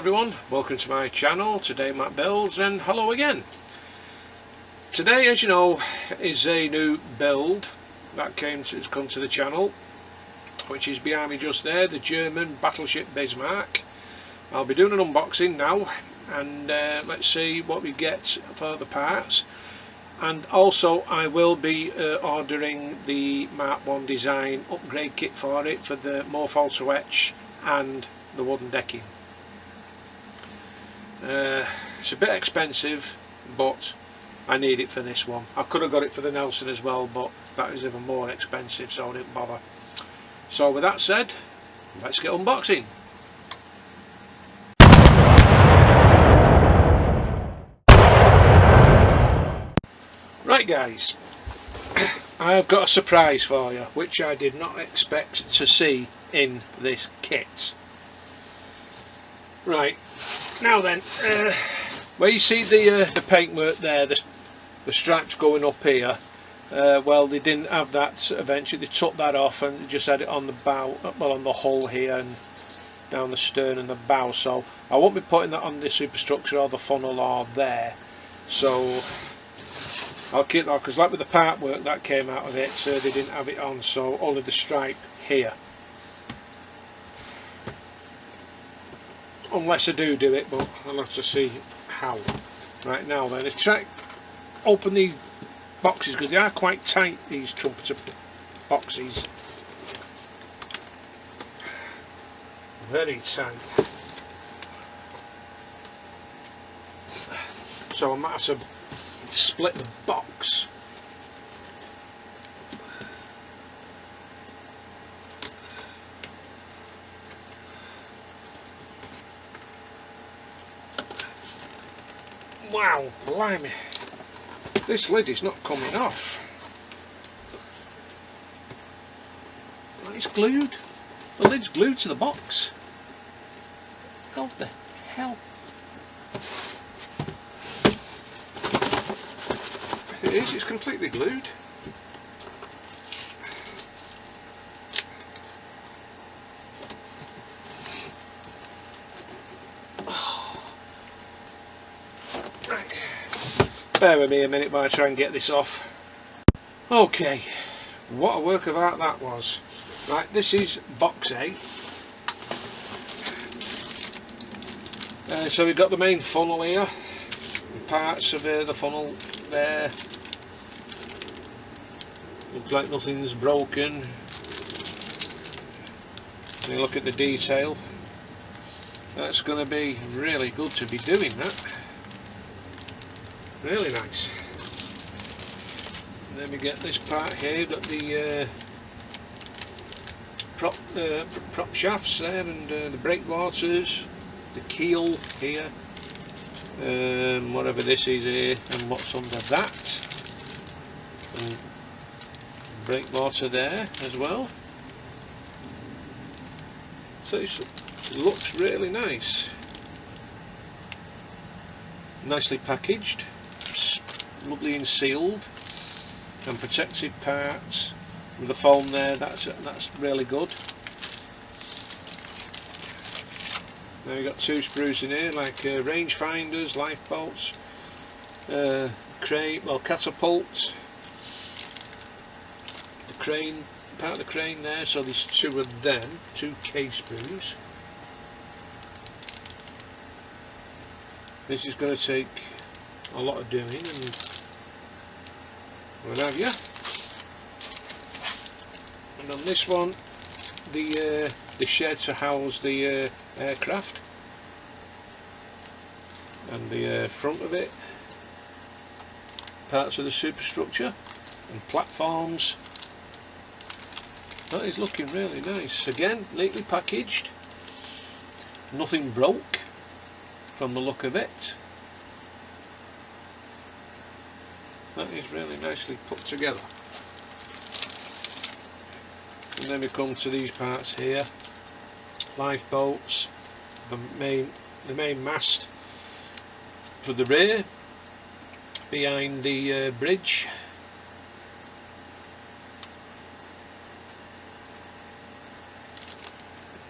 everyone, welcome to my channel. Today Matt builds, and hello again. Today, as you know, is a new build that has come to the channel, which is behind me just there, the German Battleship Bismarck. I'll be doing an unboxing now, and let's see what we get for the parts. And also I will be ordering the Mark 1 design upgrade kit for it, for the more photo etch and the wooden decking. It's a bit expensive, but I need it for this one. I could have got it for the Nelson as well, but that is even more expensive, so I didn't bother. So with that said, let's get unboxing. Right guys, I've got a surprise for you, which I did not expect to see in this kit. Right, now then, where you see the paintwork there, the stripes going up here, well, they didn't have that eventually. They took that off and just had it on the bow, well, on the hull here and down the stern and the bow. So I won't be putting that on the superstructure or the funnel or there. So I'll keep that, because like with the part work that came out of it, they didn't have it on, so only the stripe here. Unless I do it, but I'll have to see how. Right, now then, let's try open these boxes, because they are quite tight, these trumpeter boxes. Very tight. So I might have to split the box. Wow, blimey, this lid is not coming off. It's glued. The lid's glued to the box. How the hell? It is, it's completely glued. Right. Bear with me a minute while I try and get this off. Okay, what a work of art that was. Right, this is box A. So we've got the main funnel here, parts of the funnel there. Looks like nothing's broken. When you look at the detail, that's going to be really good to be doing that. Really nice. And then we get this part here. You've got the prop shafts there, and the breakwaters, the keel here, whatever this is here, and what's under that. And breakwater there as well. So it looks really nice. Nicely packaged, lovely and sealed, and protective parts with the foam there. That's really good. Now you've got two screws in here, like range finders, lifeboats, crane, well, catapults. Crane, part of the crane there, so there's two of them, two K-screws. This is going to take a lot of doing and what have you. And on this one, the shed to house the aircraft, and the front of it, parts of the superstructure and platforms. That is looking really nice. Again, neatly packaged. Nothing broke from the look of it. That is really nicely put together. And then we come to these parts here. Lifeboats, the main mast for the rear, behind the bridge.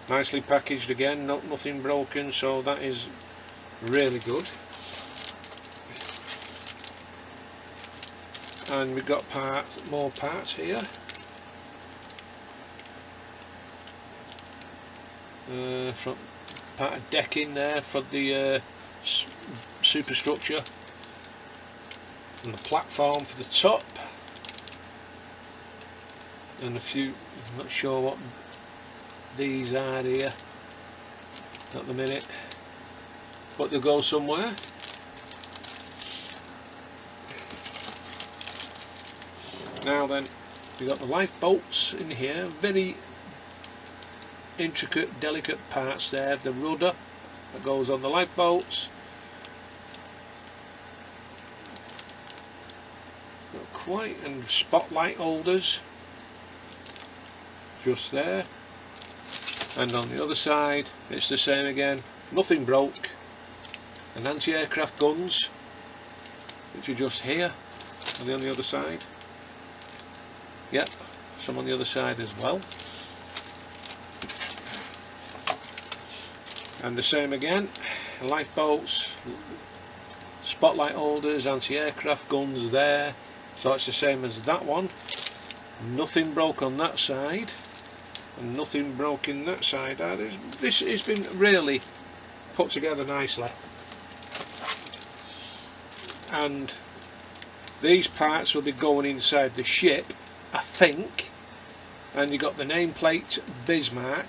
nicely packaged again, nothing broken, so that is really good. And we've got more parts here. From part of decking there for the superstructure, and the platform for the top, and a few, I'm not sure what these are here at the minute, but they'll go somewhere. Now then, we've got the lifeboats in here, very intricate, delicate parts there. The rudder that goes on the lifeboats. Not quite, and spotlight holders just there. And on the other side, it's the same again. Nothing broke. And anti-aircraft guns, which are just here. Are they on the other side? Yep, some on the other side as well. And the same again, lifeboats, spotlight holders, anti-aircraft guns there. So it's the same as that one. Nothing broke on that side, and nothing broke in that side either. This has been really put together nicely. And these parts will be going inside the ship, I think. And you got the nameplate Bismarck.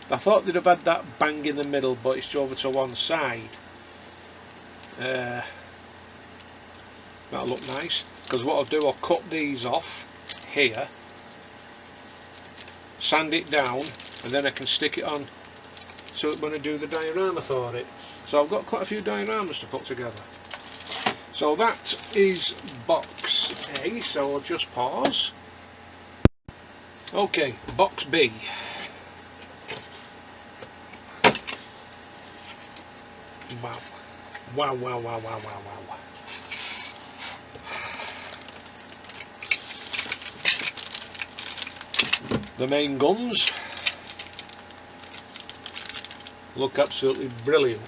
I thought they'd have had that bang in the middle, but it's over to one side. That'll look nice, because what I'll do, I'll cut these off here, sand it down, and then I can stick it on so when I do the diorama for it. So I've got quite a few dioramas to put together. So that is box A, so I'll just pause. Okay, box B. Wow. Wow, wow, wow, wow, wow, wow. The main guns look absolutely brilliant.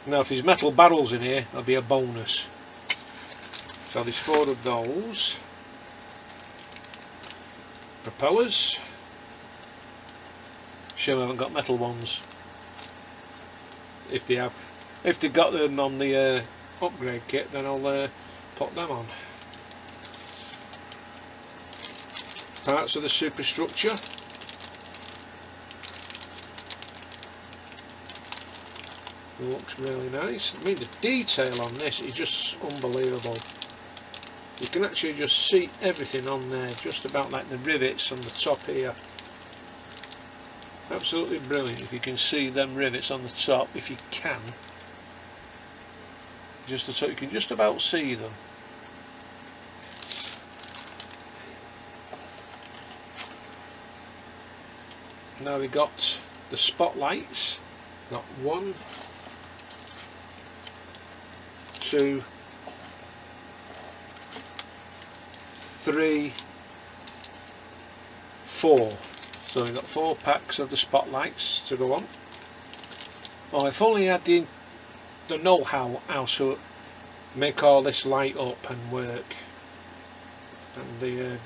Now if there's metal barrels in here, that'll be a bonus. So there's 4 of those. Propellers. Sure I haven't got metal ones. If they have, if they've got them on the upgrade kit, then I'll put them on. Parts of the superstructure. It looks really nice. I mean, the detail on this is just unbelievable. You can actually just see everything on there, just about like the rivets on the top here. Absolutely brilliant if you can see them rivets on the top, if you can. Just so you can just about see them. Now we got the spotlights. Got 1, 2, 3, 4. So we've got 4 packs of the spotlights to go on. Oh, if only I had the know-how to make all this light up and work, and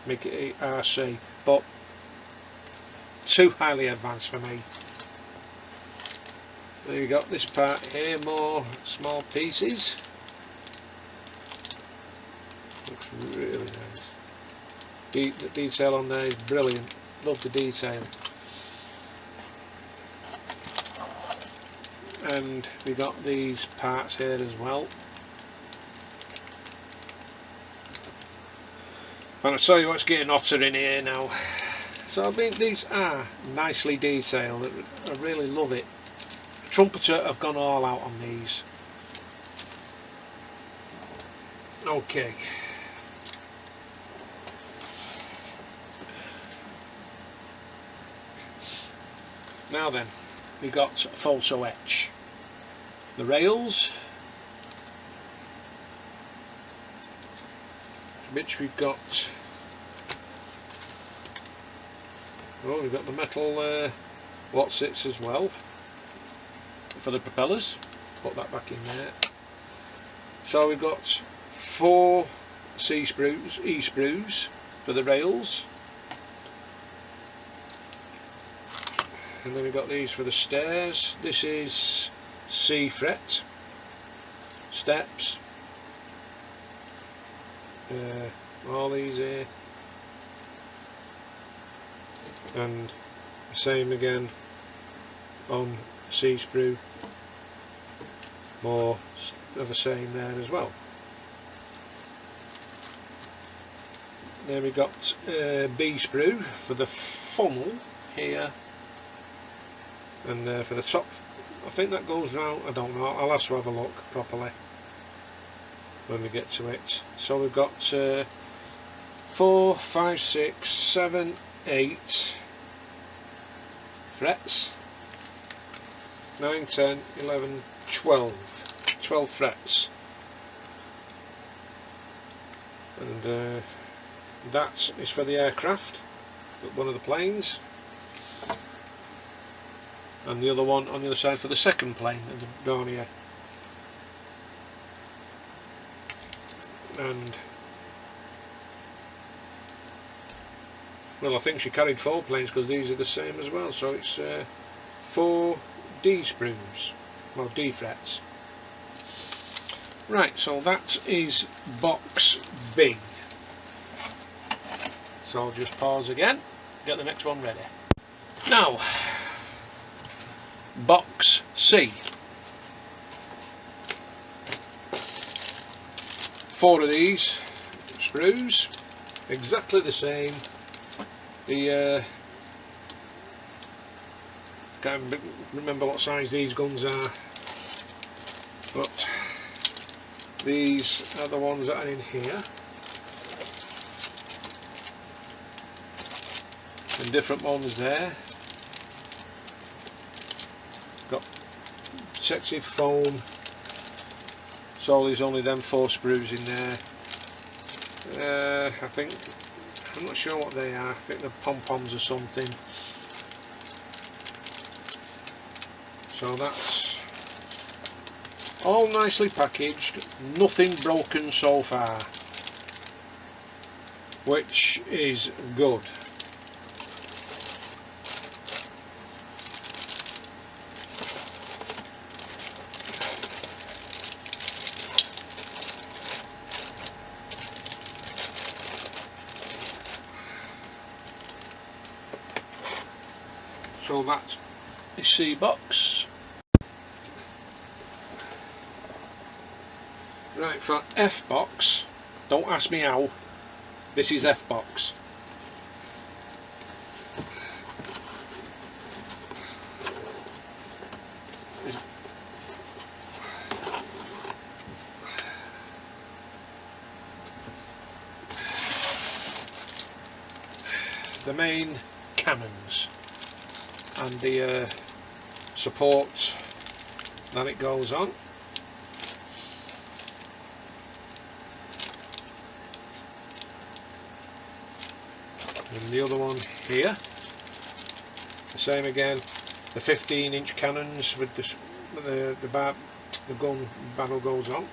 make it RC, but too highly advanced for me. There you got this part here, more small pieces. Looks really nice. The detail on there is brilliant. Love the detail. And we got these parts here as well. And I'll tell you what's getting hotter in here now. So I mean, these are nicely detailed. I really love it. Trumpeter have gone all out on these. Okay. Now then, we got photo etch. The rails, which we've got Oh, we've got the metal what sits as well for the propellers. Put that back in there. So we've got 4 E-sprues for the rails, and then we've got these for the stairs. This is C fret steps, all these here, and the same again on C sprue, more of the same there as well. Then we got B sprue for the funnel here, and for the top, I think that goes round, I don't know, I'll have to have a look properly when we get to it. So we've got 4, 5, 6, 7, 8 frets, 9, 10, 11, 12 frets, and that is for the aircraft, one of the planes, and the other one on the other side for the second plane, down here. And well, I think she carried 4 planes because these are the same as well, so it's 4 D sprues, well, D frets. Right, so that is box B. So I'll just pause again, get the next one ready. Now, box C. 4 of these sprues, exactly the same. The can't remember what size these guns are, but these are the ones that are in here, and different ones there. Got protective foam, so there's only them 4 sprues in there. I think, I'm not sure what they are, I think they're pom-poms or something. So that's all nicely packaged, nothing broken so far, which is good. So that is C box. Right, for F box, don't ask me how, this is F box. The main cannons and the support that it goes on. And the other one here, the same again, the 15-inch cannons with the gun barrel goes on.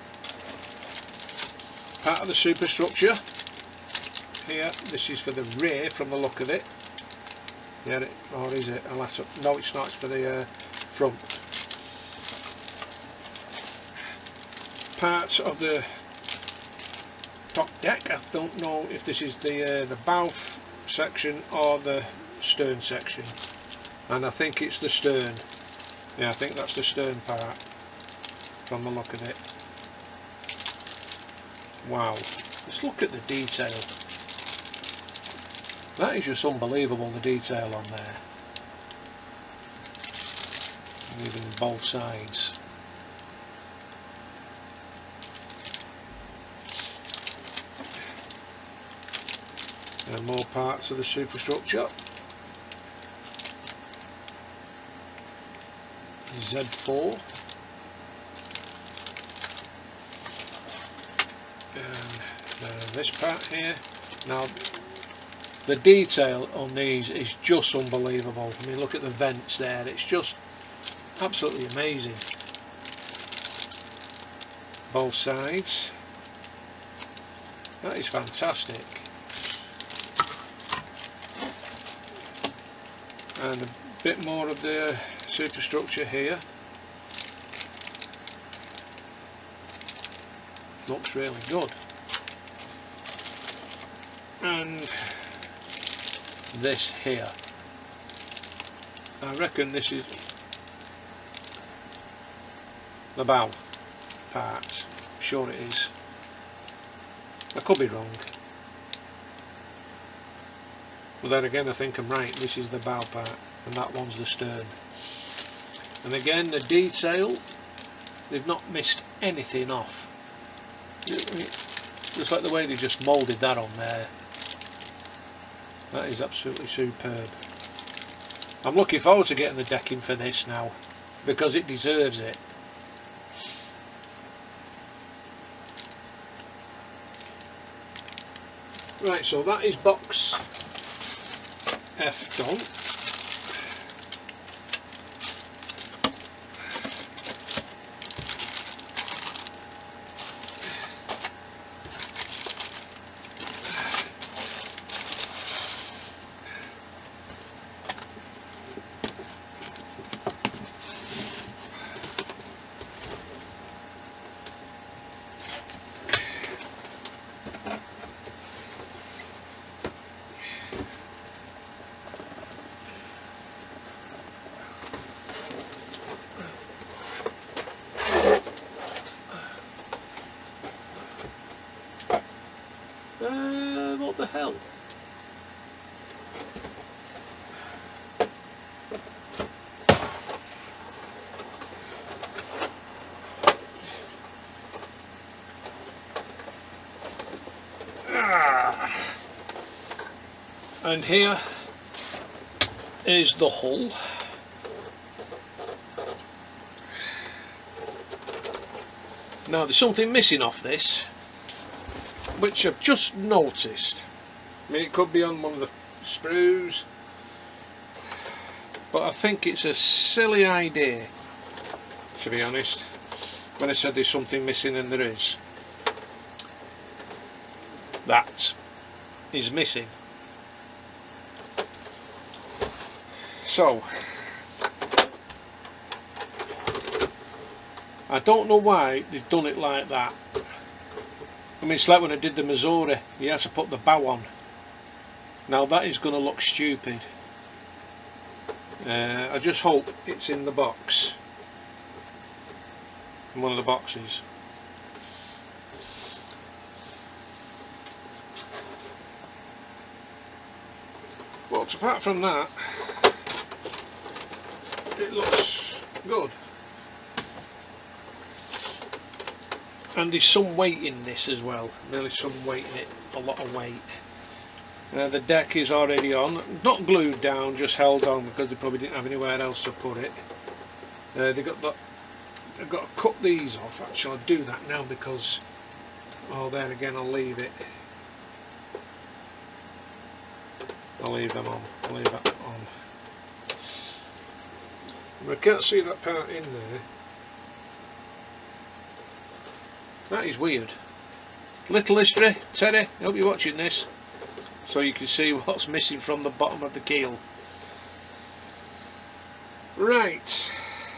Part of the superstructure here, this is for the rear from the look of it. Yeah, or is it? I'll have to, no, it's not, it's for the front. Parts of the top deck, I don't know if this is the bow section or the stern section, and I think it's the stern. Yeah, I think that's the stern part from the look of it. Wow, let's look at the detail. That is just unbelievable, the detail on there, even both sides. And more parts of the superstructure. Z4. And this part here. Now The detail on these is just unbelievable. I mean, look at the vents there, it's just absolutely amazing. Both sides. That is fantastic. And a bit more of the superstructure here. Looks really good. And this here, I reckon this is the bow part. I'm sure it is. I could be wrong, but then again I think I'm right. This is the bow part and that one's the stern. And again, the detail, they've not missed anything off. Just like the way they just moulded that on there. That is absolutely superb. I'm looking forward to getting the decking for this now, because it deserves it. Right, so that is box F done. What the hell? And here is the hull. Now there's something missing off this, which I've just noticed. I mean, it could be on one of the sprues, but I think it's a silly idea, to be honest, when I said there's something missing, and there is. That is missing. So I don't know why they've done it like that. I mean, it's like when I did the Missouri, you had to put the bow on. Now that is going to look stupid. I just hope it's in the box, in one of the boxes. But apart from that, it looks good. And there's some weight in this as well. Really some weight in it, a lot of weight. The deck is already on, not glued down, just held on because they probably didn't have anywhere else to put it. They've got to cut these off. Actually, I'll do that now because, oh, there again, I'll leave it. I'll leave them on. I'll leave that on. I can't see that part in there. That is weird. Little history, Terry, I hope you're watching this, so you can see what's missing from the bottom of the keel. Right,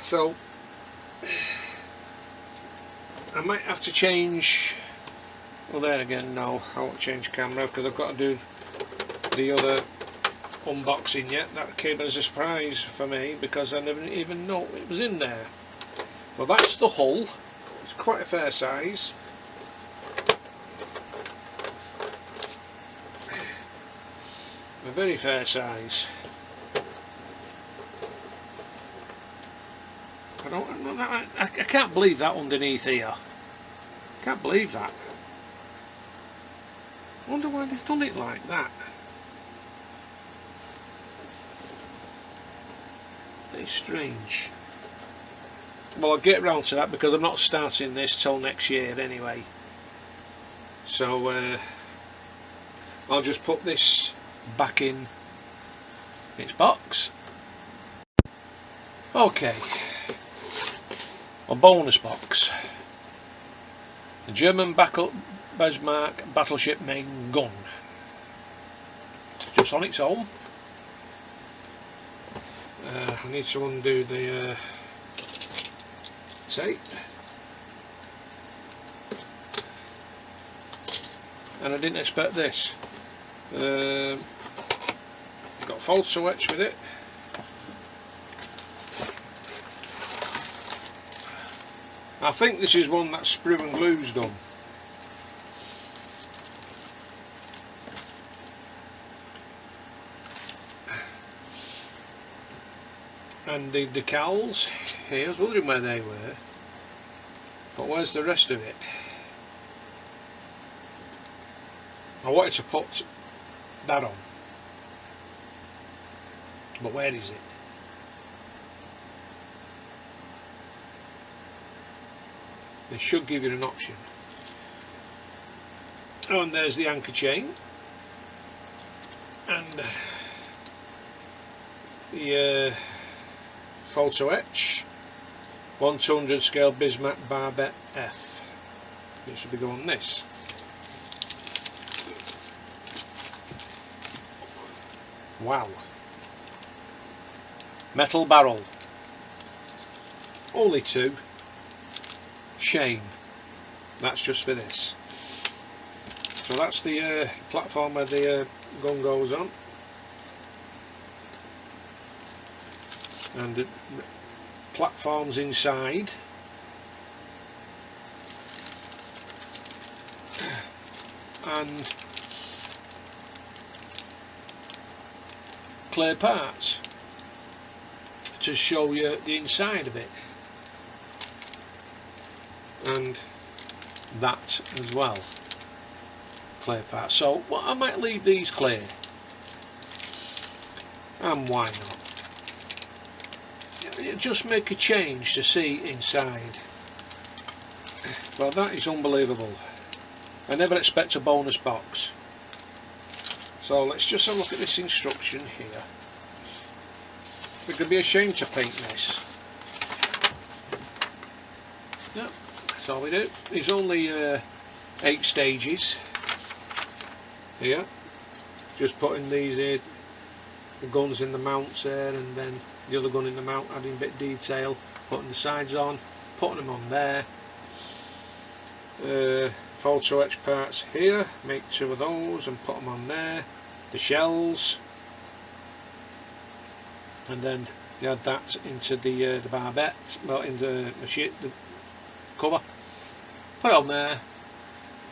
so I might have to change, well there again, no, I won't change camera because I've got to do the other unboxing yet. That came as a surprise for me because I never even know it was in there. Well, that's the hull. It's quite a fair size. A very fair size. I can't believe that underneath here. Can't believe that. I wonder why they've done it like that. Very strange. Well, I'll get round to that because I'm not starting this till next year anyway. So I'll just put this back in its box. Okay, a bonus box. The German Bismarck Battleship main gun. Just on its own. I need to undo the tape. And I didn't expect this. Got photo etch with it. I think this is one that sprue and glue's done. And the decals here, I was wondering where they were, but where's the rest of it? I wanted to put that on, but where is it? They should give you an option. Oh, and there's the anchor chain, and the photo etch 1/200 scale Bismarck Barbette F. It should be going this. Wow. Metal barrel. Only 2. Shame. That's just for this. So that's the platform where the gun goes on. And the platforms inside. And clear parts to show you the inside of it, and that as well, clear parts. So well, I might leave these clear, and why not? Just make a change to see inside. Well, that is unbelievable. I never expect a bonus box. So let's just have a look at this instruction here. It could be a shame to paint this. No, that's all we do. There's only 8 stages here. Just putting these here, the guns in the mounts there, and then the other gun in the mount, adding a bit of detail, putting the sides on, putting them on there. Photo etch parts here, make 2 of those and put them on there. The shells, and then you add that into the barbette, well, into the cover, put it on there,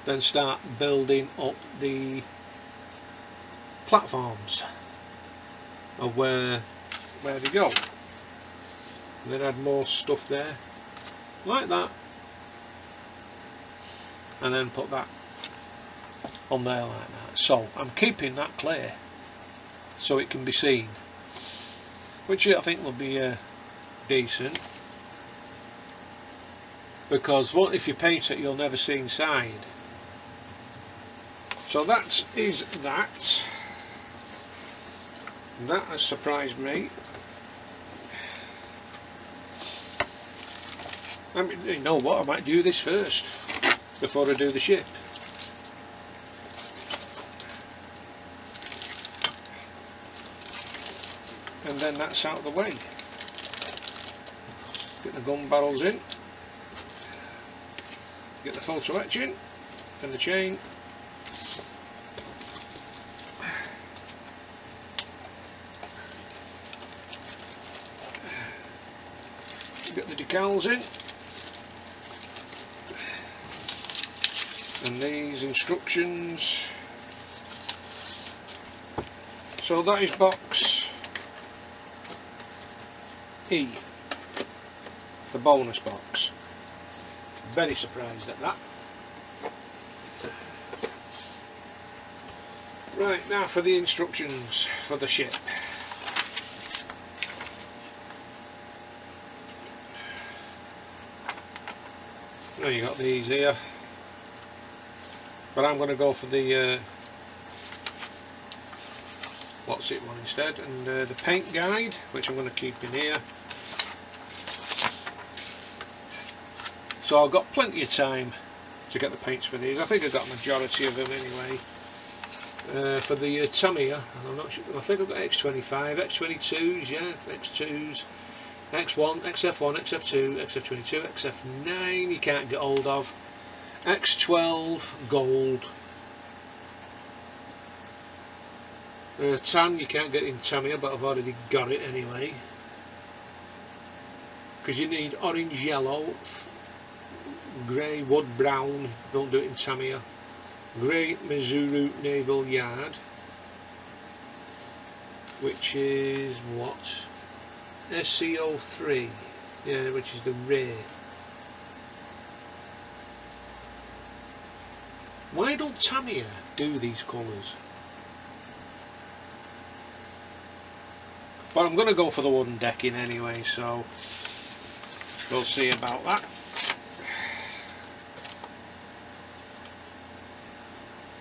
then start building up the platforms of where they go, and then add more stuff there like that, and then put that on there like that. So I'm keeping that clear so it can be seen, which I think will be decent, because what if you paint it, you'll never see inside. So that is that. That has surprised me. I mean, you know what, I might do this first before I do the ship. And then that's out of the way. Get the gun barrels in, get the photo etch in, and the chain. Get the decals in, and these instructions. So that is box E, the bonus box. Very surprised at that. Right, now for the instructions for the ship. Now you got these here, but I'm going to go for the what's it one instead, and the paint guide, which I'm going to keep in here. So I've got plenty of time to get the paints for these. I think I've got a majority of them anyway. For the Tamiya, I'm not sure, I think I've got X25, X22s, yeah, X2s, X1, XF1, XF2, XF22, XF9 you can't get hold of, X12 gold, tan you can't get in Tamiya, but I've already got it anyway, because you need orange, yellow, grey, wood, brown, don't do it in Tamiya. Grey Missouri Naval Yard, which is what? SCO3, yeah, which is the ray. Why don't Tamiya do these colours? But I'm going to go for the wooden decking anyway, so we'll see about that.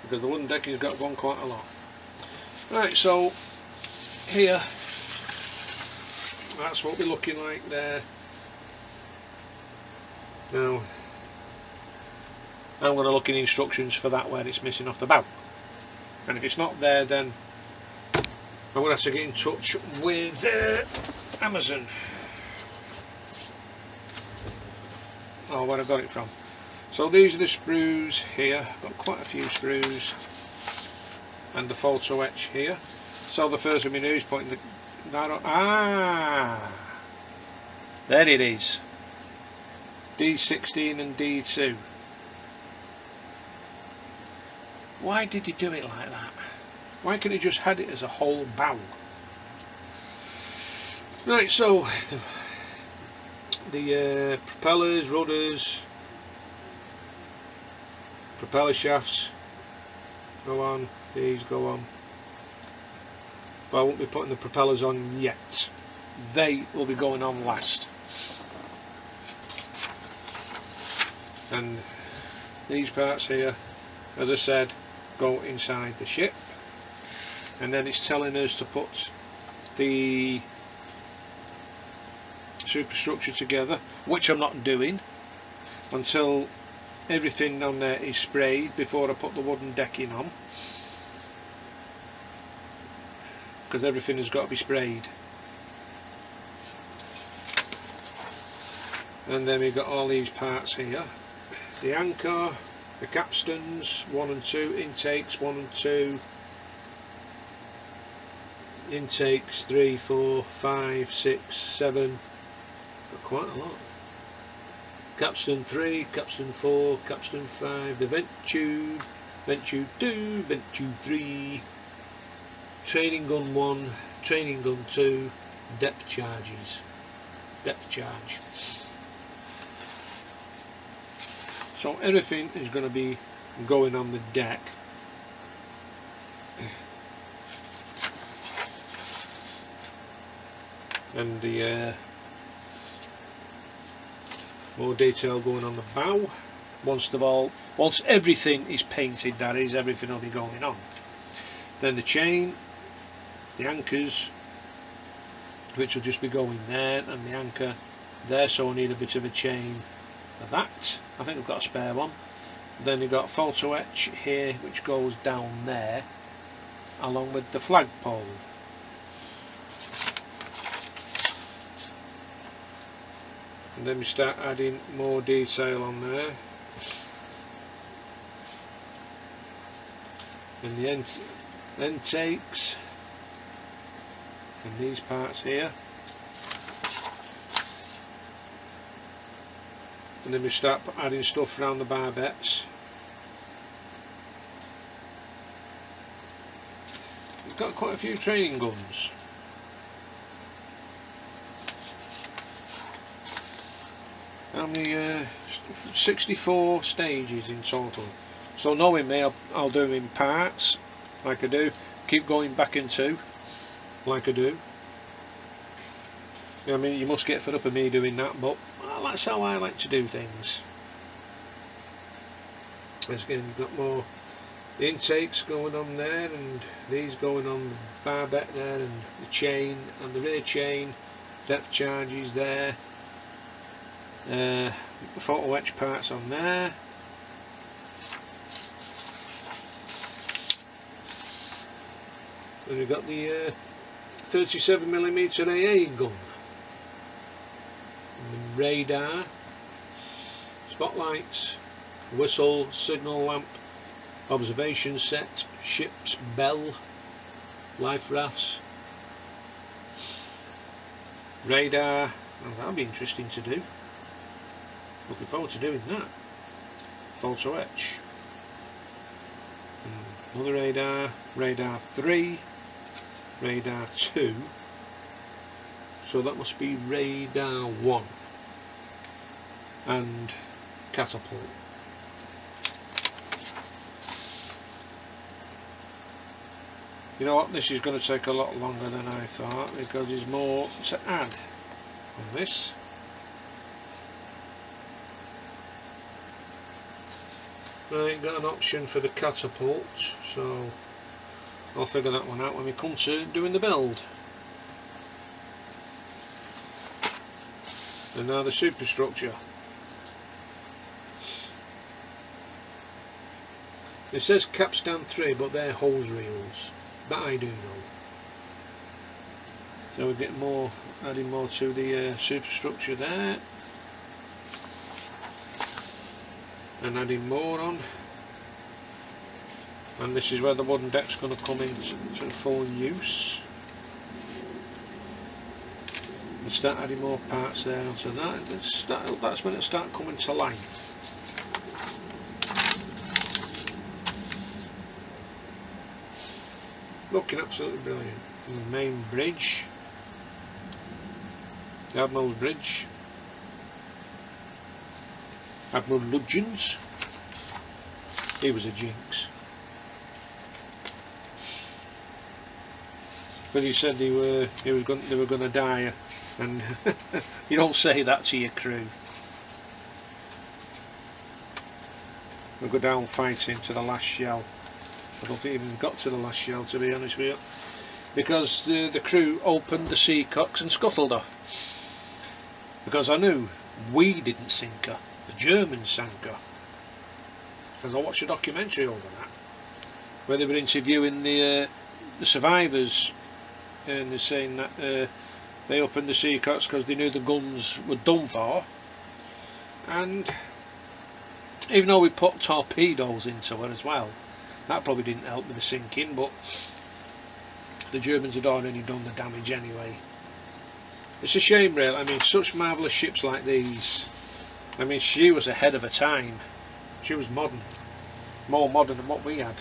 Because the wooden decking's got gone quite a lot. Right, so here, that's what we're looking like there. Now, I'm going to look in instructions for that where it's missing off the bow. And if it's not there, then I'm going to have to get in touch with Amazon. Oh, where I got it from. So these are the sprues here, got quite a few sprues, and the photo etch here. So the first one we do is putting that on. There it is, D16 and D2. Why did he do it like that? Why couldn't he just had it as a whole bow? Right, so the propellers, rudders, propeller shafts go on, these go on, but I won't be putting the propellers on yet. They will be going on last. And these parts here, as I said, go inside the ship, and then it's telling us to put the superstructure together, which I'm not doing until everything on there is sprayed before I put the wooden decking on, because everything has got to be sprayed. And then we've got all these parts here, the anchor, the capstans 1 and 2, intakes 1 and 2, intakes 3, 4, 5, 6, 7, got quite a lot. Capstan 3, Capstan 4, Capstan 5, the vent tube 2, vent tube 3, training gun 1, training gun 2, depth charges, depth charge. So everything is going to be going on the deck. And the more detail going on the bow. Once everything is painted, that is, everything will be going on. Then the chain, the anchors, which will just be going there, and the anchor there, so I need a bit of a chain for that. I think I've got a spare one. Then you've got photo etch here, which goes down there, along with the flagpole. And then we start adding more detail on there. And the intakes, and these parts here. And then we start adding stuff around the barbettes. We've got quite a few training guns. How many? 64 stages in total. So knowing me, I'll do them in parts, like I do. Keep going back into, like I do. I mean, you must get fed up of me doing that, but well, that's how I like to do things. As again, you've got more The intakes going on there, and these going on the barbette there, and the chain and the rear chain, depth charges there, photo etch parts on there. And we've got the 37mm AA gun, and the radar, spotlights, whistle, signal lamp, observation set, ship's bell, life rafts, radar. Oh, that'll be interesting to do. Looking forward to doing that. Photo etch. Another radar, radar 3, radar 2. So that must be radar 1. And catapult. You know what, this is going to take a lot longer than I thought, because there's more to add on this. Right, got an option for the catapult, so I'll figure that one out when we come to doing the build. And now the superstructure. It says capstan 3, but they're hose reels. But I do know. So we're getting more, adding more to the superstructure there, and adding more on. And this is where the wooden deck's going to come into full use. And start adding more parts there onto that. That's when it'll start coming to life. Looking absolutely brilliant. And the main bridge, the Admiral's Bridge, Admiral Lutyens. He was a jinx, but he said they were going to die, and you don't say that to your crew. We'll go down fighting to the last shell. I don't think even got to the last shell, to be honest with you, because the crew opened the seacocks and scuttled her, because I knew we didn't sink her, the Germans sank her, because I watched a documentary over that where they were interviewing the survivors, and they're saying that they opened the seacocks because they knew the guns were done for, and even though we put torpedoes into her as well, that probably didn't help with the sinking, but the Germans had already done the damage anyway. It's a shame really. I mean, such marvellous ships like these. I mean, she was ahead of her time. She was modern, more modern than what we had.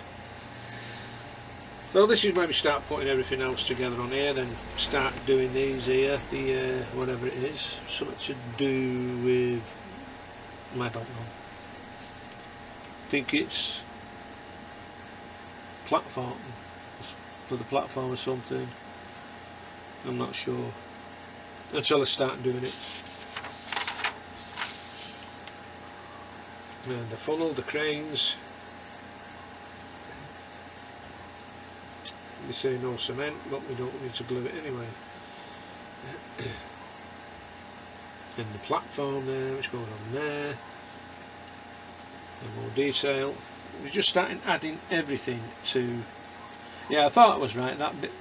So this is where we start putting everything else together on here, then start doing these here, the whatever it is, something to do with, I don't know, I think it's platform, for the platform or something, I'm not sure, until I start doing it. And the funnel, the cranes, they say no cement, but we don't need to glue it anyway. And the platform there, which goes on there, and more detail. We're just starting adding everything to, yeah, I thought it was right, that bit,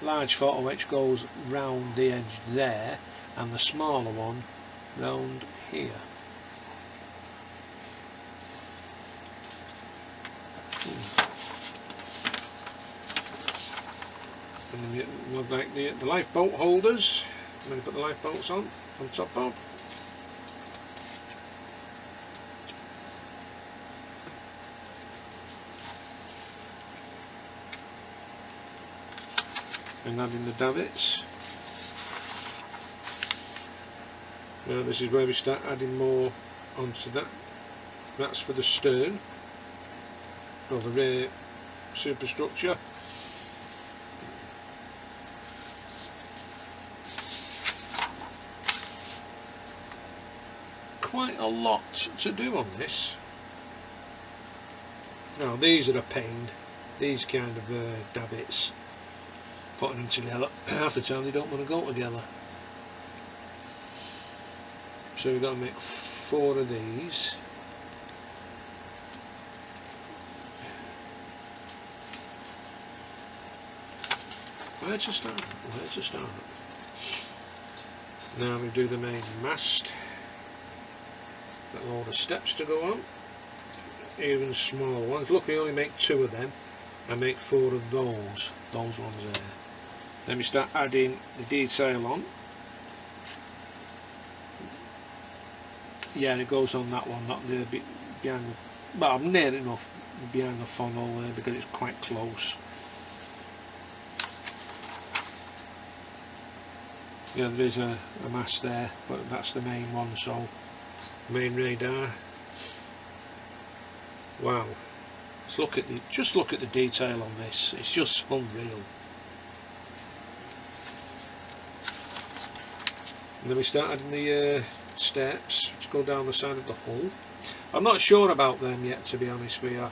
large photo which goes round the edge there, and the smaller one round here. And then you look like the lifeboat holders. I'm going to put the lifeboats on top of. And adding the davits. Now this is where we start adding more onto that. That's for the stern, or the rear superstructure. Quite a lot to do on this. Now these are a pain, these kind of davits, putting them together. Half the time they don't want to go together. So we've got to make 4 of these. Where to start? Where to start? Now we do the main mast. Got all the steps to go on. Even small ones. Look, I only make 2 of them. I make 4 of those ones there. Then we start adding the detail on. Yeah, it goes on that one, not there behind the, well, I'm near enough behind the funnel there because it's quite close. Yeah, there is a mast there, but that's the main one, so main radar. Wow, just look at the detail on this. It's just unreal. And then we start adding the steps to go down the side of the hull. I'm not sure about them yet, to be honest with you,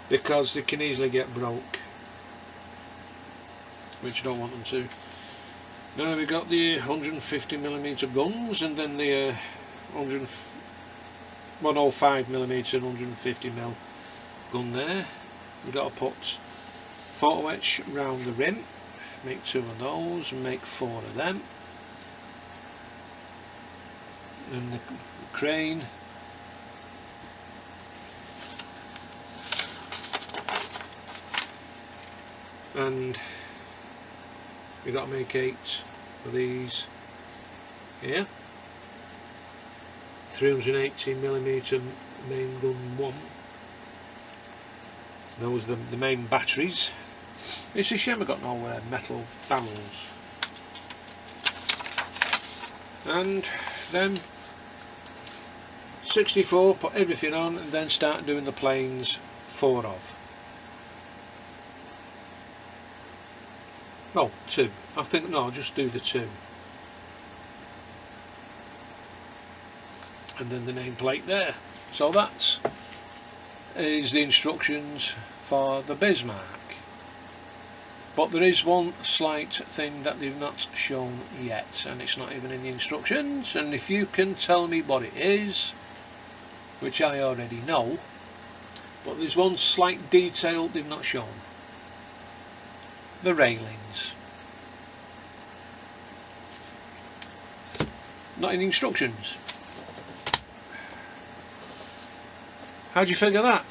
because they can easily get broke, which I don't want them to. Now we got the 150mm guns, and then the 105mm and 150mm gun there. We've got to put photo etch round the rim, make 2 of those and make 4 of them. And the crane, and we got to make 8 of these here. 318mm main gun 1. Those are the main batteries. It's a shame I've got no metal barrels. And then 64, put everything on, and then start doing the planes 4 of. Well, 2. I think, no, I'll just do the 2. And then the nameplate there. So that is the instructions for the Bismarck. But there is one slight thing that they've not shown yet, and it's not even in the instructions. And if you can tell me what it is, which I already know, but there's one slight detail they've not shown. The railings. Not in the instructions. How do you figure that?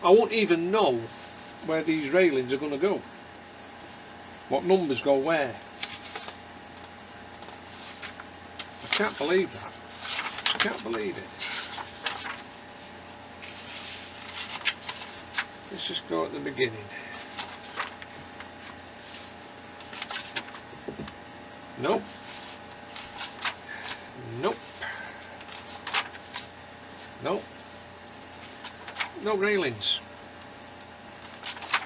I won't even know where these railings are going to go. What numbers go where. I can't believe that. I can't believe it. Let's just go at the beginning. Nope. Nope. Nope. No railings.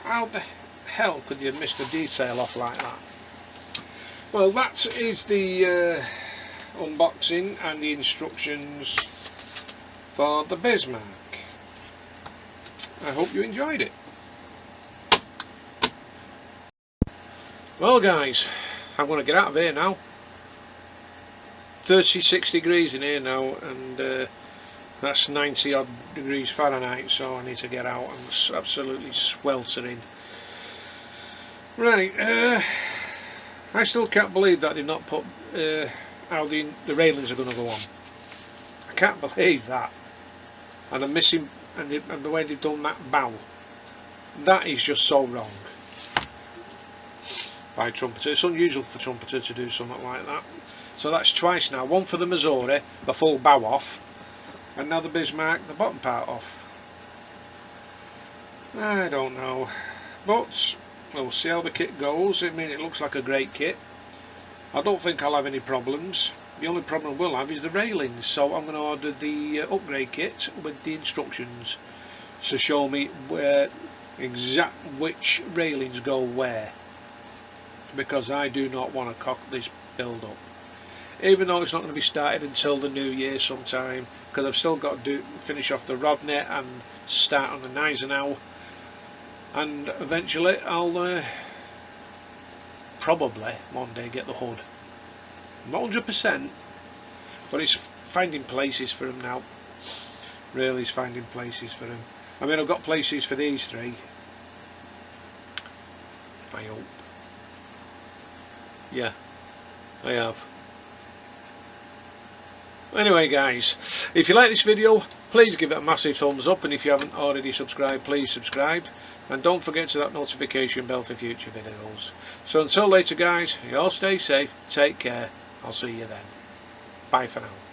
How the hell could you have missed a detail off like that? Well, that is the unboxing and the instructions for the Bismarck. I hope you enjoyed it. Well guys, I'm going to get out of here now. 36 degrees in here now, and that's 90 odd degrees Fahrenheit, so I need to get out. I'm absolutely sweltering. Right, I still can't believe that they've not put how the railings are going to go on. I can't believe that. And I'm missing, and the way they've done that bow, that is just so wrong by Trumpeter. It's unusual for Trumpeter to do something like that. So that's twice now. One for the Missouri, the full bow off, and now the Bismarck, the bottom part off. I don't know, but we'll see how the kit goes. I mean, it looks like a great kit. I don't think I'll have any problems. The only problem we'll have is the railings, so I'm going to order the upgrade kit with the instructions to show me where which railings go where, because I do not want to cock this build up. even though it's not going to be started until the new year sometime, because I've still got to finish off the rod net and start on the Gneisenau, and eventually I'll probably one day get the hood. Not 100%, but it's finding places for him now. Really is finding places for him. I mean, I've got places for these three, I hope. Yeah, I have. Anyway guys, if you like this video, please give it a massive thumbs up, and if you haven't already subscribed, please subscribe, and don't forget to that notification bell for future videos. So until later guys, you all stay safe, take care, I'll see you then. Bye for now.